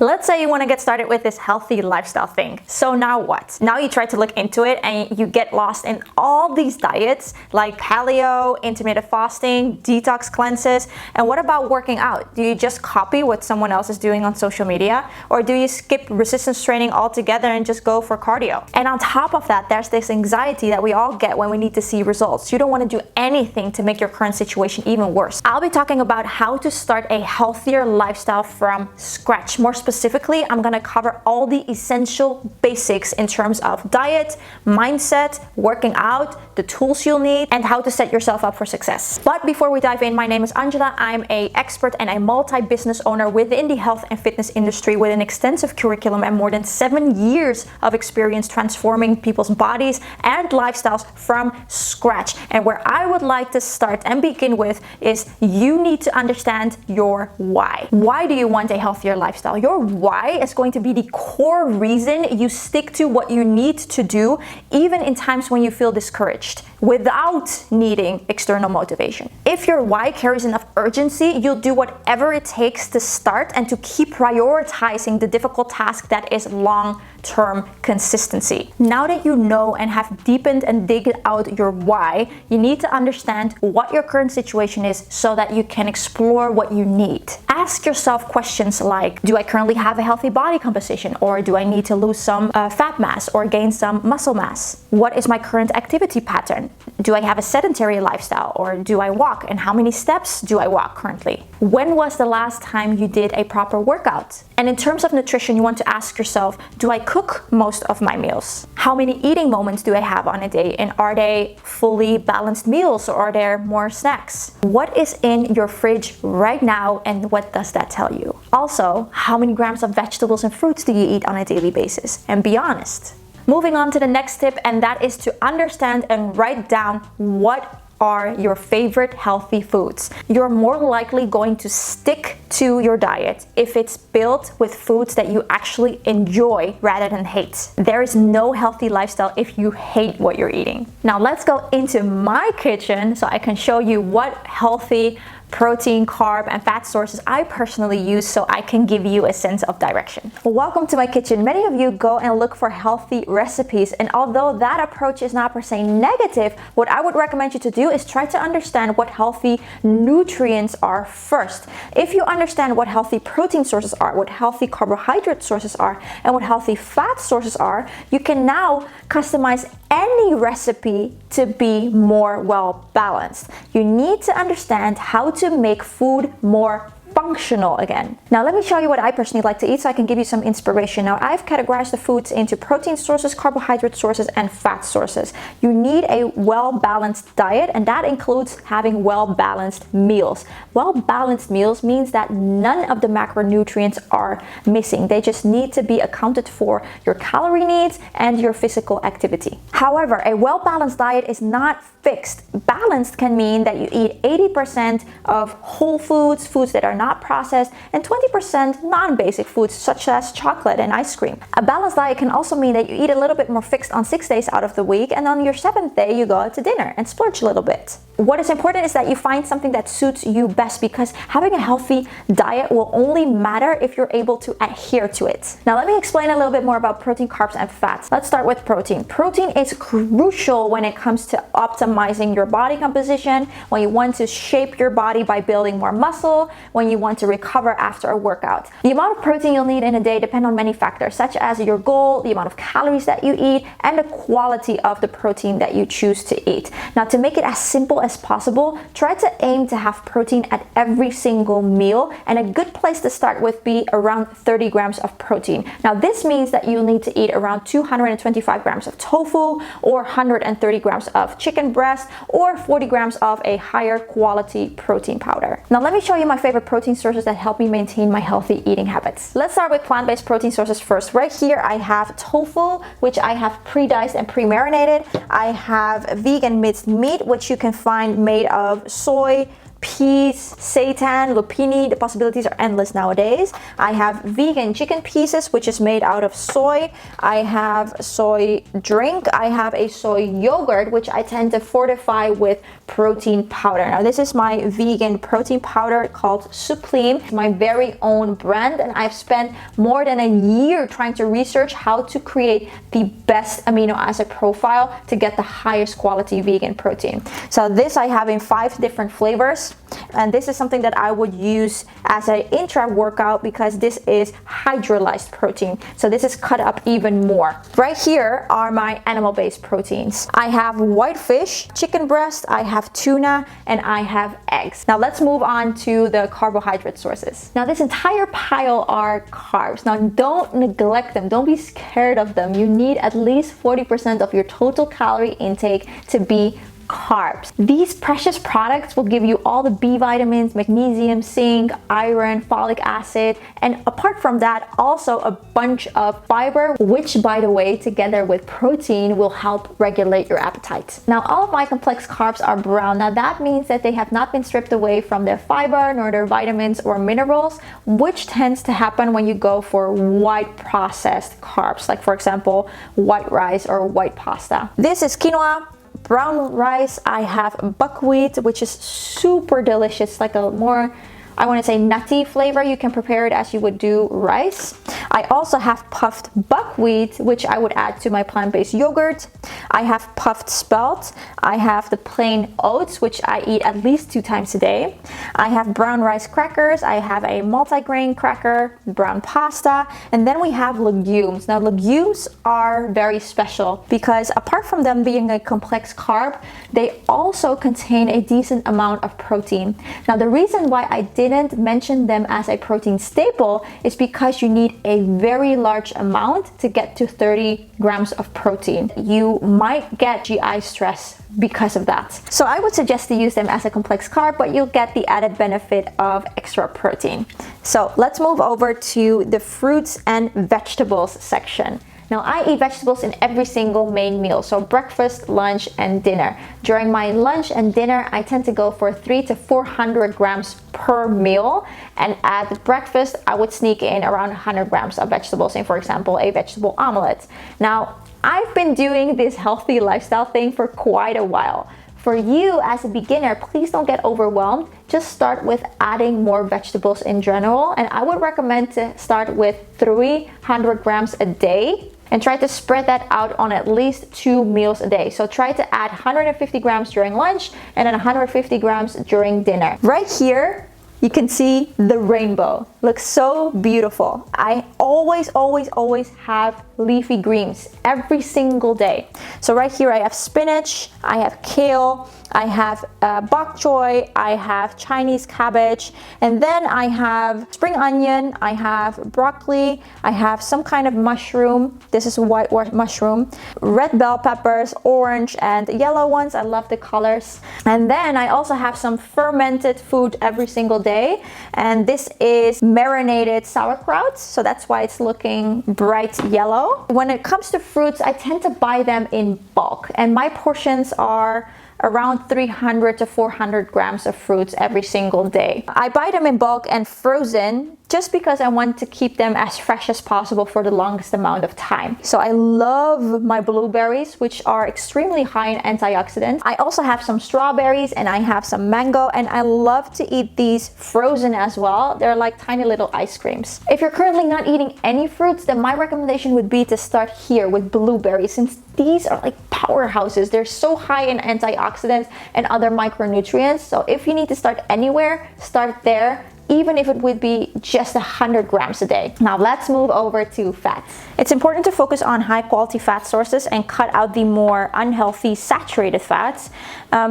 Let's say you want to get started with this healthy lifestyle thing. So now what? Now you try to look into it and you get lost in all these diets like paleo, intermittent fasting, detox cleanses. And what about working out? Do you just copy what someone else is doing on social media? Or do you skip resistance training altogether and just go for cardio? And on top of that, there's this anxiety that we all get when we need to see results. You don't want to do anything to make your current situation even worse. I'll be talking about how to start a healthier lifestyle from scratch. More specifically, I'm going to cover all the essential basics in terms of diet, mindset, working out, the tools you'll need, and how to set yourself up for success. But before we dive in, my name is Angela. I'm an expert and a multi-business owner within the health and fitness industry with an extensive curriculum and more than 7 years of experience transforming people's bodies and lifestyles from scratch. And where I would like to start and begin with is you need to understand your why. Why do you want a healthier lifestyle? Your why is going to be the core reason you stick to what you need to do, even in times when you feel discouraged, without needing external motivation. If your why carries enough urgency, you'll do whatever it takes to start and to keep prioritizing the difficult task that is long-term consistency. Now that you know and have deepened and digged out your why, you need to understand what your current situation is so that you can explore what you need. Ask yourself questions like, do I currently have a healthy body composition, or do I need to lose some fat mass or gain some muscle mass? What is my current activity pattern? Do I have a sedentary lifestyle, or do I walk, and how many steps do I walk currently? When was the last time you did a proper workout? And in terms of nutrition, you want to ask yourself, do I cook most of my meals? How many eating moments do I have on a day, and are they fully balanced meals, or are there more snacks? What is in your fridge right now, and what does that tell you? Also, how many grams of vegetables and fruits do you eat on a daily basis? And be honest. Moving on to the next tip, and that is to understand and write down what are your favorite healthy foods. You're more likely going to stick to your diet if it's built with foods that you actually enjoy rather than hate. There is no healthy lifestyle if you hate what you're eating. Now let's go into my kitchen so I can show you what healthy protein, carb, and fat sources I personally use so I can give you a sense of direction. Welcome to my kitchen. Many of you go and look for healthy recipes, and although that approach is not per se negative, what I would recommend you to do is try to understand what healthy nutrients are first. If you understand what healthy protein sources are, what healthy carbohydrate sources are, and what healthy fat sources are, you can now customize any recipe to be more well balanced. You need to understand how to make food more functional again. Now let me show you what I personally like to eat so I can give you some inspiration. Now I've categorized the foods into protein sources, carbohydrate sources, and fat sources. You need a well-balanced diet, and that includes having well-balanced meals. Well-balanced meals means that none of the macronutrients are missing. They just need to be accounted for your calorie needs and your physical activity. However, a well-balanced diet is not fixed. Balanced can mean that you eat 80% of whole foods, foods that are not processed, and 20% non-basic foods such as chocolate and ice cream. A balanced diet can also mean that you eat a little bit more fixed on 6 days out of the week, and on your 7th day you go out to dinner and splurge a little bit. What is important is that you find something that suits you best, because having a healthy diet will only matter if you're able to adhere to it. Now let me explain a little bit more about protein, carbs, and fats. Let's start with protein. Protein is crucial when it comes to optimizing your body composition, when you want to shape your body by building more muscle, when you want to recover after a workout. The amount of protein you'll need in a day depends on many factors, such as your goal, the amount of calories that you eat, and the quality of the protein that you choose to eat. Now to make it as simple as possible, try to aim to have protein at every single meal, and a good place to start with be around 30 grams of protein. Now this means that you'll need to eat around 225 grams of tofu, or 130 grams of chicken breast, or 40 grams of a higher quality protein powder. Now let me show you my favorite protein sources that help me maintain my healthy eating habits. Let's start with plant-based protein sources first. Right here I have tofu, which I have pre-diced and pre-marinated. I have vegan minced meat, which you can find made of soy, peas, seitan, lupini. The possibilities are endless nowadays. I have vegan chicken pieces, which is made out of soy. I have soy drink. I have a soy yogurt, which I tend to fortify with protein powder. Now this is my vegan protein powder called Supreme, my very own brand, and I've spent more than a year trying to research how to create the best amino acid profile to get the highest quality vegan protein. So this I have in 5 different flavors, and this is something that I would use as an intra workout because this is hydrolyzed protein. So this is cut up even more. Right here are my animal-based proteins. I have white fish, chicken breast, I have tuna, and I have eggs. Now let's move on to the carbohydrate sources. Now this entire pile are carbs. Now don't neglect them. Don't be scared of them. You need at least 40% of your total calorie intake to be carbs. These precious products will give you all the B vitamins, magnesium, zinc, iron, folic acid, and apart from that, also a bunch of fiber, which by the way, together with protein, will help regulate your appetite. Now, all of my complex carbs are brown. Now that means that they have not been stripped away from their fiber, nor their vitamins or minerals, which tends to happen when you go for white processed carbs, like for example, white rice or white pasta. This is quinoa. Brown rice, I have buckwheat, which is super delicious, like a more, I want to say, nutty flavor. You can prepare it as you would do rice. I also have puffed buckwheat, which I would add to my plant-based yogurt. I have puffed spelt. I have the plain oats, which I eat at least 2 times a day. I have brown rice crackers. I have a multigrain cracker, brown pasta, and then we have legumes. Now legumes are very special because apart from them being a complex carb, they also contain a decent amount of protein. Now the reason why I didn't mention them as a protein staple is because you need a very large amount to get to 30 grams of protein. You might get GI stress because of that. So I would suggest to use them as a complex carb, but you'll get the added benefit of extra protein. So let's move over to the fruits and vegetables section. Now I eat vegetables in every single main meal, so breakfast, lunch, and dinner. During my lunch and dinner, I tend to go for 300 to 400 grams per meal, and at breakfast, I would sneak in around 100 grams of vegetables in, for example, a vegetable omelet. Now, I've been doing this healthy lifestyle thing for quite a while. For you as a beginner, please don't get overwhelmed. Just start with adding more vegetables in general, and I would recommend to start with 300 grams a day and try to spread that out on at least 2 meals a day. So try to add 150 grams during lunch and then 150 grams during dinner. Right here, you can see the rainbow. Looks so beautiful. I always have leafy greens every single day. So right here I have spinach, I have kale, I have bok choy, I have Chinese cabbage, and then I have spring onion, I have broccoli, I have some kind of mushroom. This is white mushroom, red bell peppers, orange and yellow ones. I love the colors. And then I also have some fermented food every single day, and this is marinated sauerkraut, so that's why it's looking bright yellow. When it comes to fruits, I tend to buy them in bulk, and my portions are around 300 to 400 grams of fruits every single day. I buy them in bulk and frozen just because I want to keep them as fresh as possible for the longest amount of time. So I love my blueberries, which are extremely high in antioxidants. I also have some strawberries and I have some mango, and I love to eat these frozen as well. They're like tiny little ice creams. If you're currently not eating any fruits, then my recommendation would be to start here with blueberries, since these are like powerhouses. They're so high in antioxidants and other micronutrients. So if you need to start anywhere, start there, even if it would be just 100 grams a day. Now let's move over to fats. It's important to focus on high quality fat sources and cut out the more unhealthy saturated fats,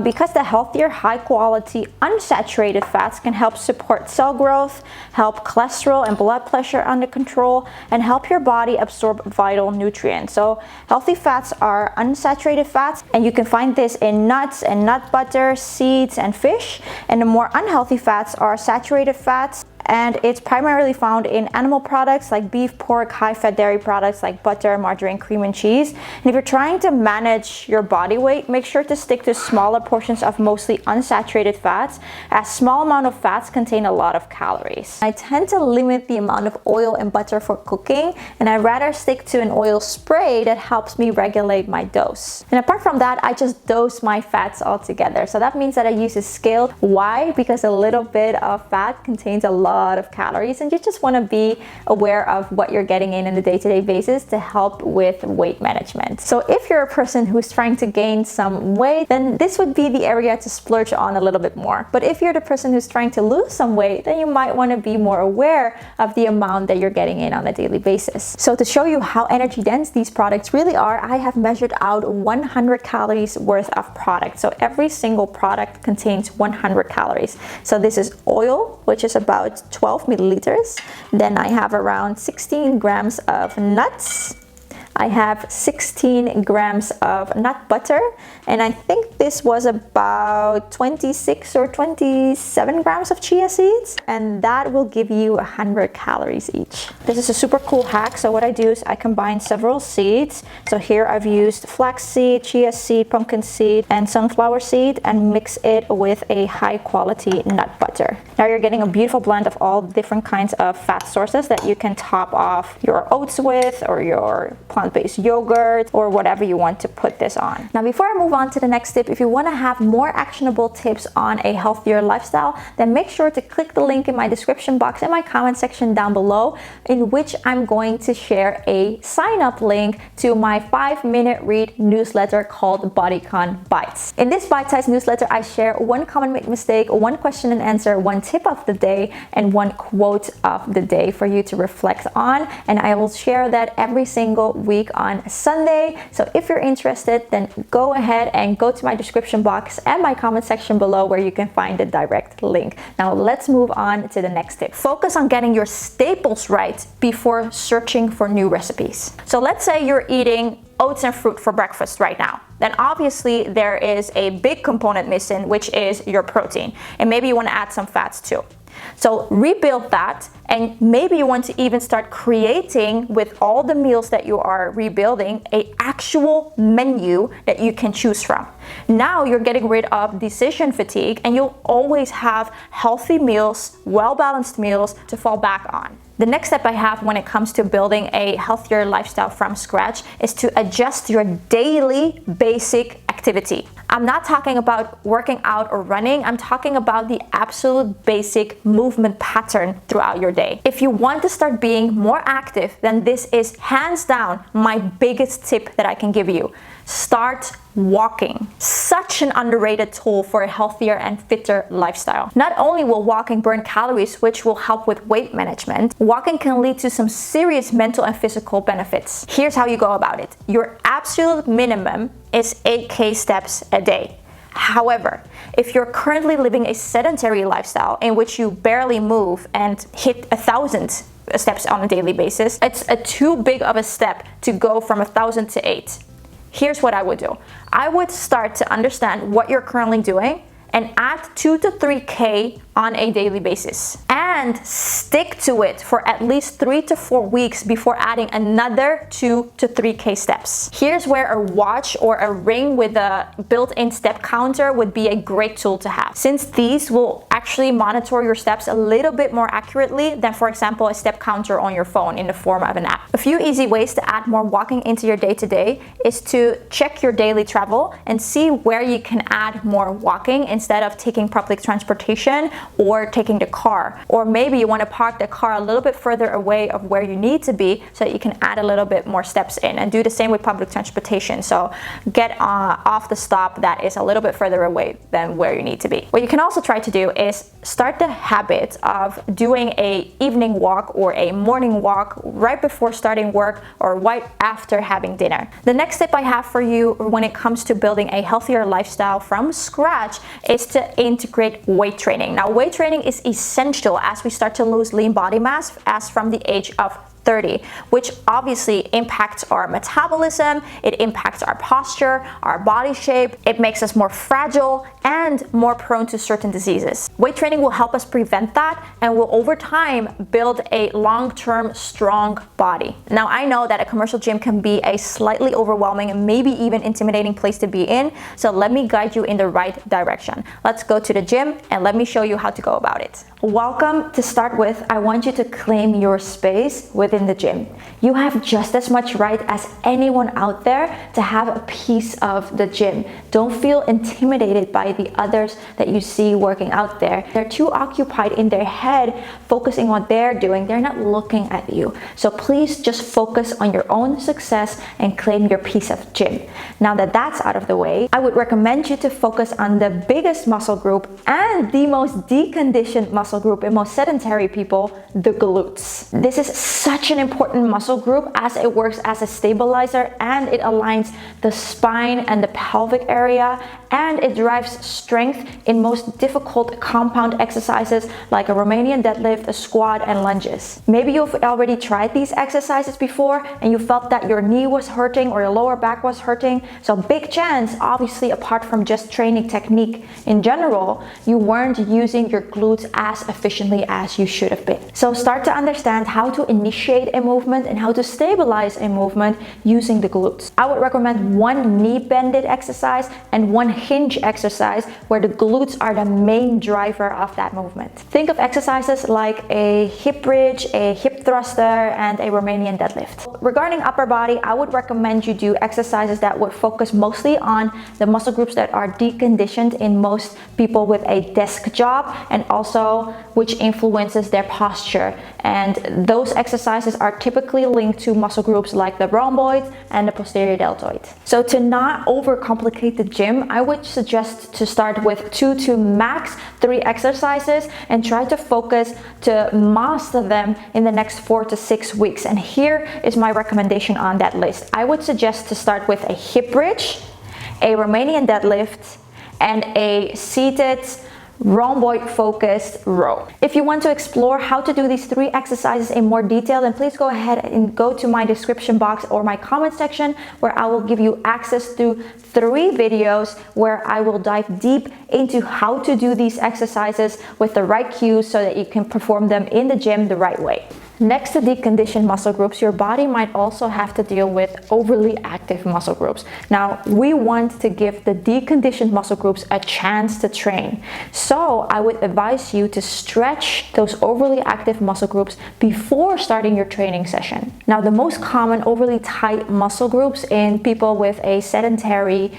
because the healthier high quality unsaturated fats can help support cell growth, help cholesterol and blood pressure under control, and help your body absorb vital nutrients. So healthy fats are unsaturated fats, and you can find this in nuts and nut butter, seeds, and fish. And the more unhealthy fats are saturated fats, and it's primarily found in animal products like beef, pork, high-fat dairy products like butter, margarine, cream, and cheese. And if you're trying to manage your body weight, make sure to stick to smaller portions of mostly unsaturated fats, as small amount of fats contain a lot of calories. I tend to limit the amount of oil and butter for cooking, and I'd rather stick to an oil spray that helps me regulate my dose. And apart from that, I just dose my fats altogether. So that means that I use a scale. Why? Because a little bit of fat contains a lot of calories, and you just want to be aware of what you're getting in on a day-to-day basis to help with weight management. So if you're a person who's trying to gain some weight, then this would be the area to splurge on a little bit more. But if you're the person who's trying to lose some weight, then you might want to be more aware of the amount that you're getting in on a daily basis. So to show you how energy dense these products really are, I have measured out 100 calories worth of product. So every single product contains 100 calories. So this is oil, which is about 12 milliliters. Then I have around 16 grams of nuts. I have 16 grams of nut butter, and I think this was about 26 or 27 grams of chia seeds, and that will give you 100 calories each. This is a super cool hack. So what I do is I combine several seeds. So here I've used flax seed, chia seed, pumpkin seed, and sunflower seed, and mix it with a high quality nut butter. Now you're getting a beautiful blend of all different kinds of fat sources that you can top off your oats with, or your plant-based yogurt, or whatever you want to put this on. Now before I move on to the next tip, if you want to have more actionable tips on a healthier lifestyle, then make sure to click the link in my description box and my comment section down below, in which I'm going to share a sign-up link to my 5-minute read newsletter called Bodycon Bites. In this bite-sized newsletter, I share one common mistake, one question and answer, one tip of the day, and one quote of the day for you to reflect on, and I will share that every single week on Sunday. So if you're interested, then go ahead and go to my description box and my comment section below, where you can find the direct link. Now let's move on to the next tip. Focus on getting your staples right before searching for new recipes. So let's say you're eating oats and fruit for breakfast right now. Then obviously there is a big component missing, which is your protein. And maybe you want to add some fats too. So rebuild that, and maybe you want to even start creating, with all the meals that you are rebuilding, an actual menu that you can choose from. Now you're getting rid of decision fatigue, and you'll always have healthy meals, well-balanced meals to fall back on. The next step I have when it comes to building a healthier lifestyle from scratch is to adjust your daily basic activity. I'm not talking about working out or running. I'm talking about the absolute basic movement pattern throughout your day. If you want to start being more active, then this is hands down my biggest tip that I can give you. Start walking. Such an underrated tool for a healthier and fitter lifestyle. Not only will walking burn calories, which will help with weight management, walking can lead to some serious mental and physical benefits. Here's how you go about it. Your absolute minimum is 8K steps a day. However, if you're currently living a sedentary lifestyle in which you barely move and hit 1,000 steps on a daily basis, it's too big of a step to go from 1,000 to 8. Here's what I would do. I would start to understand what you're currently doing and add 2 to 3K on a daily basis, and stick to it for at least 3 to 4 weeks before adding another 2 to 3K steps. Here's where a watch or a ring with a built-in step counter would be a great tool to have, since these will actually monitor your steps a little bit more accurately than, for example, a step counter on your phone in the form of an app. A few easy ways to add more walking into your day-to-day is to check your daily travel and see where you can add more walking instead of taking public transportation or taking the car. Or maybe you want to park the car a little bit further away of where you need to be so that you can add a little bit more steps in, and do the same with public transportation. So get off the stop that is a little bit further away than where you need to be. What you can also try to do is start the habit of doing a evening walk or a morning walk right before starting work or right after having dinner. The next tip I have for you when it comes to building a healthier lifestyle from scratch is to integrate weight training. Now, weight training is essential as we start to lose lean body mass as from the age of 30, which obviously impacts our metabolism, it impacts our posture, our body shape, it makes us more fragile and more prone to certain diseases. Weight training will help us prevent that and will over time build a long-term strong body. Now I know that a commercial gym can be a slightly overwhelming and maybe even intimidating place to be in, so let me guide you in the right direction. Let's go to the gym and let me show you how to go about it. Welcome. To start with, I want you to claim your space within the gym. You have just as much right as anyone out there to have a piece of the gym. Don't feel intimidated by the others that you see working out there. They're too occupied in their head focusing on what they're doing. They're not looking at you. So please just focus on your own success and claim your piece of gym. Now that that's out of the way, I would recommend you to focus on the biggest muscle group and the most deconditioned muscle group in most sedentary people, the glutes. This is such an important muscle group as it works as a stabilizer and it aligns the spine and the pelvic area, and it drives strength in most difficult compound exercises like a Romanian deadlift, a squat, and lunges. Maybe you've already tried these exercises before and you felt that your knee was hurting or your lower back was hurting. So big chance, obviously, apart from just training technique in general, you weren't using your glutes as efficiently as you should have been. So start to understand how to initiate a movement and how to stabilize a movement using the glutes. I would recommend one knee bended exercise and one hinge exercise where the glutes are the main driver of that movement. Think of exercises like a hip bridge, a hip thruster, and a Romanian deadlift. Regarding upper body, I would recommend you do exercises that would focus mostly on the muscle groups that are deconditioned in most people with a desk job, and also which influences their posture. And those exercises are typically linked to muscle groups like the rhomboid and the posterior deltoid. So to not overcomplicate the gym, I would suggest to start with 2 to max 3 exercises and try to focus to master them in the next 4 to 6 weeks. And here is my recommendation on that list. I would suggest to start with a hip bridge, a Romanian deadlift, and a seated rhomboid focused row. If you want to explore how to do these 3 exercises in more detail, then please go ahead and go to my description box or my comment section, where I will give you access to 3 videos where I will dive deep into how to do these exercises with the right cues so that you can perform them in the gym the right way. Next to deconditioned muscle groups, your body might also have to deal with overly active muscle groups. Now, we want to give the deconditioned muscle groups a chance to train. So I would advise you to stretch those overly active muscle groups before starting your training session. Now, the most common overly tight muscle groups in people with a sedentary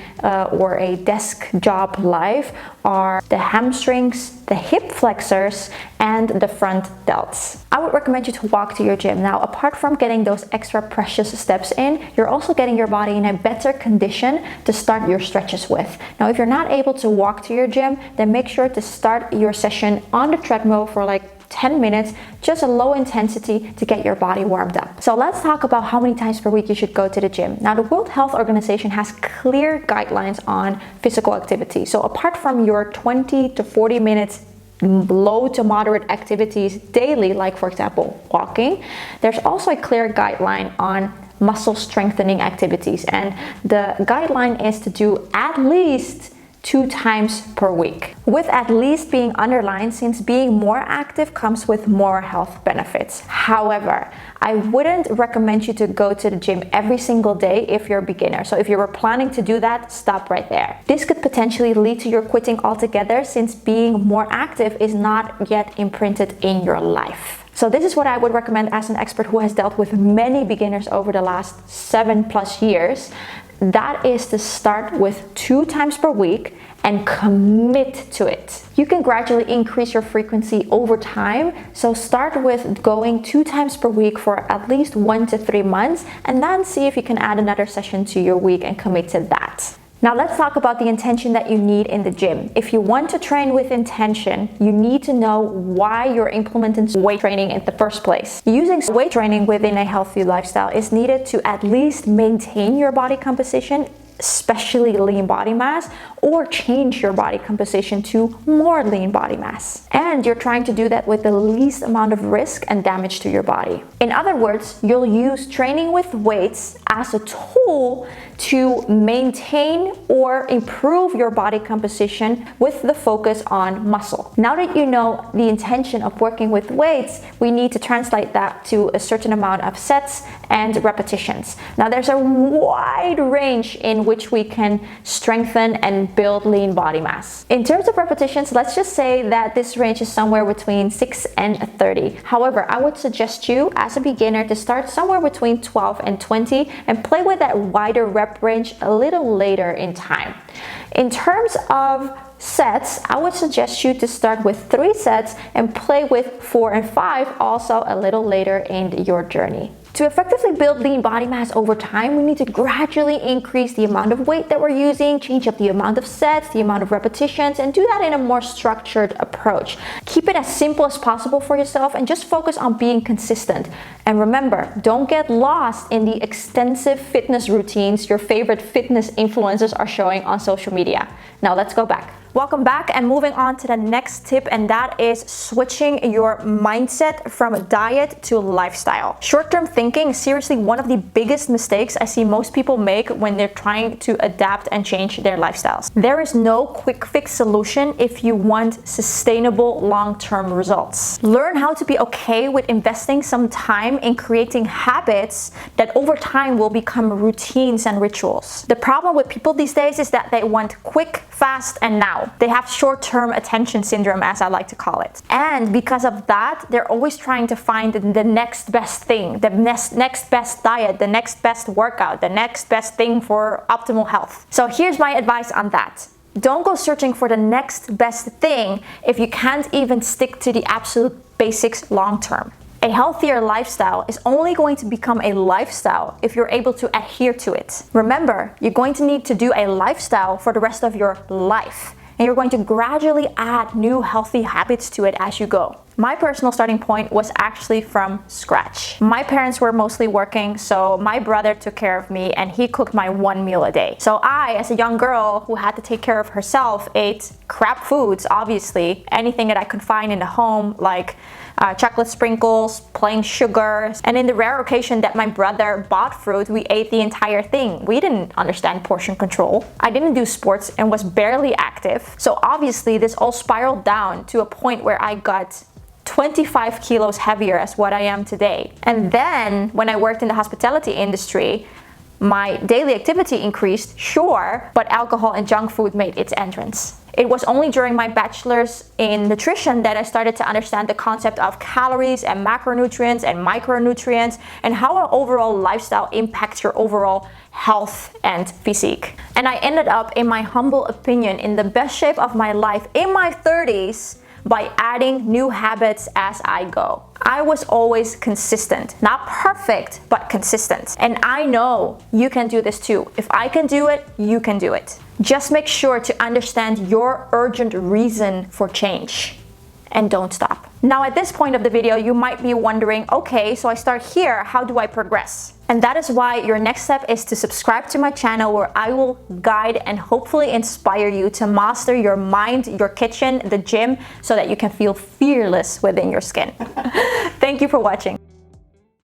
or a desk job life are the hamstrings, the hip flexors, and the front delts. I would recommend you to walk to your gym. Now, apart from getting those extra precious steps in, you're also getting your body in a better condition to start your stretches with. Now, if you're not able to walk to your gym, then make sure to start your session on the treadmill for like 10 minutes, just a low intensity to get your body warmed up. So let's talk about how many times per week you should go to the gym. Now, the World Health Organization has clear guidelines on physical activity. So apart from your 20 to 40 minutes low to moderate activities daily, like for example, walking, there's also a clear guideline on muscle strengthening activities. And the guideline is to do at least 2 times per week, with at least being underlined, since being more active comes with more health benefits. However, I wouldn't recommend you to go to the gym every single day if you're a beginner. So if you were planning to do that, stop right there. This could potentially lead to your quitting altogether, since being more active is not yet imprinted in your life. So this is what I would recommend as an expert who has dealt with many beginners over the last 7+ years. That is to start with 2 times per week and commit to it. You can gradually increase your frequency over time. So start with going 2 times per week for at least 1 to 3 months, and then see if you can add another session to your week and commit to that. Now let's talk about the intention that you need in the gym. If you want to train with intention, you need to know why you're implementing weight training in the first place. Using weight training within a healthy lifestyle is needed to at least maintain your body composition especially lean body mass, or change your body composition to more lean body mass. And you're trying to do that with the least amount of risk and damage to your body. In other words, you'll use training with weights as a tool to maintain or improve your body composition with the focus on muscle. Now that you know the intention of working with weights, we need to translate that to a certain amount of sets and repetitions. Now there's a wide range in which we can strengthen and build lean body mass. In terms of repetitions, let's just say that this range is somewhere between 6 and 30. However, I would suggest you as a beginner to start somewhere between 12 and 20 and play with that wider rep range a little later in time. In terms of sets, I would suggest you to start with 3 sets and play with 4 and 5 also a little later in your journey. To effectively build lean body mass over time, we need to gradually increase the amount of weight that we're using, change up the amount of sets, the amount of repetitions, and do that in a more structured approach. Keep it as simple as possible for yourself and just focus on being consistent. And remember, don't get lost in the extensive fitness routines your favorite fitness influencers are showing on social media. Now let's go back. Welcome back, and moving on to the next tip, and that is switching your mindset from diet to lifestyle. Short-term thinking is seriously one of the biggest mistakes I see most people make when they're trying to adapt and change their lifestyles. There is no quick fix solution if you want sustainable long-term results. Learn how to be okay with investing some time in creating habits that over time will become routines and rituals. The problem with people these days is that they want quick, fast, and now. They have short-term attention syndrome, as I like to call it. And because of that, they're always trying to find the next best thing, the next best diet, the next best workout, the next best thing for optimal health. So here's my advice on that. Don't go searching for the next best thing if you can't even stick to the absolute basics long-term. A healthier lifestyle is only going to become a lifestyle if you're able to adhere to it. Remember, you're going to need to do a lifestyle for the rest of your life. And you're going to gradually add new healthy habits to it as you go. My personal starting point was actually from scratch. My parents were mostly working, so my brother took care of me and he cooked my 1 meal a day. So I, as a young girl who had to take care of herself, ate crap foods, obviously. Anything that I could find in the home, like chocolate sprinkles, plain sugar, and in the rare occasion that my brother bought fruit, we ate the entire thing. We didn't understand portion control. I didn't do sports and was barely active. So obviously this all spiraled down to a point where I got 25 kilos heavier as what I am today. And then when I worked in the hospitality industry, my daily activity increased, sure, but alcohol and junk food made its entrance. It was only during my bachelor's in nutrition that I started to understand the concept of calories and macronutrients and micronutrients and how our overall lifestyle impacts your overall health and physique. And I ended up, in my humble opinion, in the best shape of my life in my 30s by adding new habits as I go. I was always consistent, not perfect, but consistent. And I know you can do this too. If I can do it, you can do it. Just make sure to understand your urgent reason for change and don't stop. Now at this point of the video, you might be wondering, okay, so I start here, how do I progress? And that is why your next step is to subscribe to my channel, where I will guide and hopefully inspire you to master your mind, your kitchen, the gym, so that you can feel fearless within your skin. Thank you for watching.